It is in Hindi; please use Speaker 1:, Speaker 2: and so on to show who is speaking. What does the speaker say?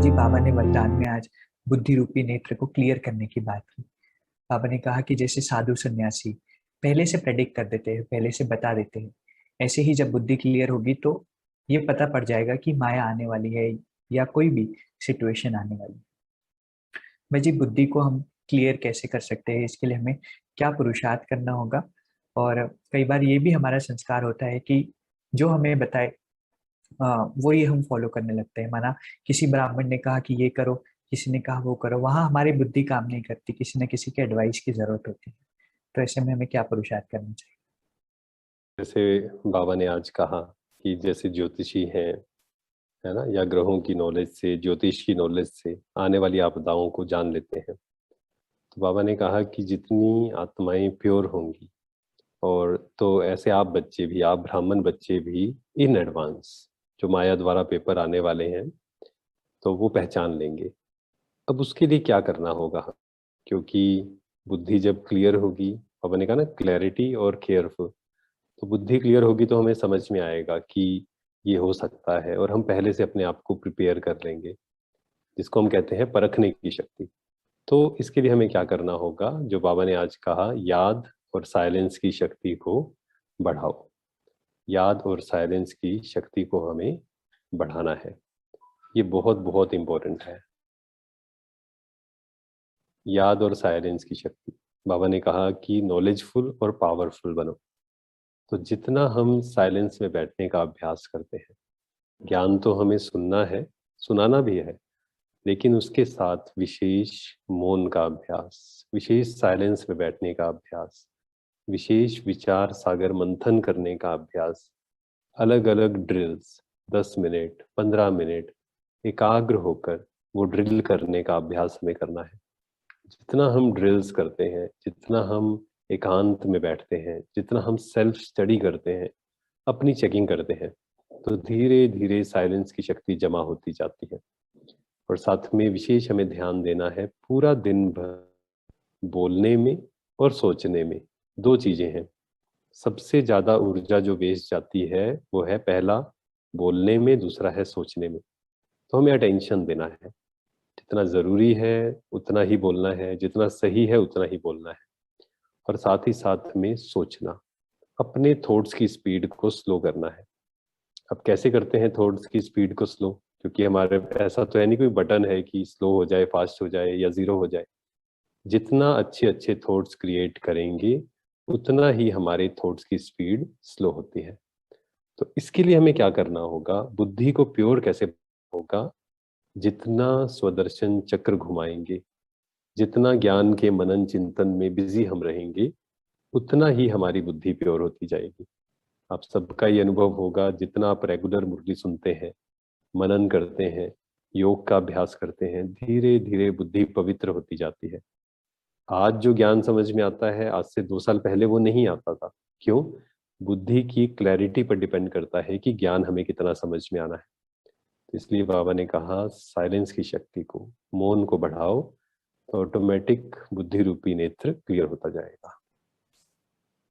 Speaker 1: जी बाबा ने वरदान में आज बुद्धि रूपी नेत्र को क्लियर करने की बात की। बाबा ने कहा कि जैसे साधु सन्यासी पहले से प्रेडिक्ट कर देते हैं, पहले से बता देते हैं, ऐसे ही जब बुद्धि क्लियर होगी तो ये पता पड़ जाएगा कि माया आने वाली है या कोई भी सिचुएशन आने वाली है। भाई जी बुद्धि को हम क्लियर कैसे कर सकते हैं, इसके लिए हमें क्या पुरुषार्थ करना होगा? और कई बार ये भी हमारा संस्कार होता है कि जो हमें बताए वो ही हम फॉलो करने लगते हैं। माना किसी ब्राह्मण ने कहा कि ये करो, किसी ने कहा वो करो, वहां हमारी बुद्धि काम नहीं करती, किसी न किसी के एडवाइस की जरूरत होती है। तो ऐसे में हमें क्या पुरुषार्थ करना चाहिए?
Speaker 2: जैसे बाबा ने आज कहा कि जैसे ज्योतिषी हैं, है ना, या ग्रहों की नॉलेज से, ज्योतिष की नॉलेज से आने वाली आपदाओं को जान लेते हैं। तो बाबा ने कहा कि जितनी आत्माएं प्योर होंगी, और तो ऐसे आप बच्चे भी, आप ब्राह्मण बच्चे भी इन एडवांस जो माया द्वारा पेपर आने वाले हैं, तो वो पहचान लेंगे। अब उसके लिए क्या करना होगा? क्योंकि बुद्धि जब क्लियर होगी, बाबा ने कहा ना, क्लैरिटी और केयरफुल, तो बुद्धि क्लियर होगी तो हमें समझ में आएगा कि ये हो सकता है, और हम पहले से अपने आप को प्रिपेयर कर लेंगे, जिसको हम कहते हैं परखने की शक्ति। तो इसके लिए हमें क्या करना होगा? जो बाबा ने आज कहा, याद और साइलेंस की शक्ति को बढ़ाओ। याद और साइलेंस की शक्ति को हमें बढ़ाना है। ये बहुत बहुत इंपॉर्टेंट है, याद और साइलेंस की शक्ति। बाबा ने कहा कि नॉलेजफुल और पावरफुल बनो। तो जितना हम साइलेंस में बैठने का अभ्यास करते हैं, ज्ञान तो हमें सुनना है, सुनाना भी है, लेकिन उसके साथ विशेष मौन का अभ्यास, विशेष साइलेंस में बैठने का अभ्यास, विशेष विचार सागर मंथन करने का अभ्यास, अलग अलग ड्रिल्स, 10 मिनट, 15 मिनट एकाग्र होकर वो ड्रिल करने का अभ्यास हमें करना है। जितना हम ड्रिल्स करते हैं, जितना हम एकांत में बैठते हैं, जितना हम सेल्फ स्टडी करते हैं, अपनी चेकिंग करते हैं, तो धीरे धीरे साइलेंस की शक्ति जमा होती जाती है। और साथ में विशेष हमें ध्यान देना है, पूरा दिन भर बोलने में और सोचने में दो चीजें हैं। सबसे ज्यादा ऊर्जा जो वेस्ट जाती है वो है, पहला बोलने में, दूसरा है सोचने में। तो हमें अटेंशन देना है, जितना जरूरी है उतना ही बोलना है, जितना सही है उतना ही बोलना है। और साथ ही साथ में सोचना, अपने थॉट्स की स्पीड को स्लो करना है। अब कैसे करते हैं थॉट्स की स्पीड को स्लो? क्योंकि हमारे ऐसा तो है नहीं कोई बटन है कि स्लो हो जाए, फास्ट हो जाए या जीरो हो जाए। जितना अच्छे अच्छे थॉट्स क्रिएट करेंगे, उतना ही हमारे थॉट्स की स्पीड स्लो होती है। तो इसके लिए हमें क्या करना होगा? बुद्धि को प्योर कैसे होगा? जितना स्वदर्शन चक्र घुमाएंगे, जितना ज्ञान के मनन चिंतन में बिजी हम रहेंगे, उतना ही हमारी बुद्धि प्योर होती जाएगी। आप सबका ये अनुभव होगा, जितना आप रेगुलर मुरली सुनते हैं, मनन करते हैं, योग का अभ्यास करते हैं, धीरे धीरे बुद्धि पवित्र होती जाती है। आज जो ज्ञान समझ में आता है, आज से 2 साल पहले वो नहीं आता था। क्यों? बुद्धि की क्लैरिटी पर डिपेंड करता है कि ज्ञान हमें कितना समझ में आना है। तो इसलिए बाबा ने कहा, साइलेंस की शक्ति को, मौन को बढ़ाओ, तो ऑटोमेटिक बुद्धि रूपी नेत्र क्लियर होता जाएगा।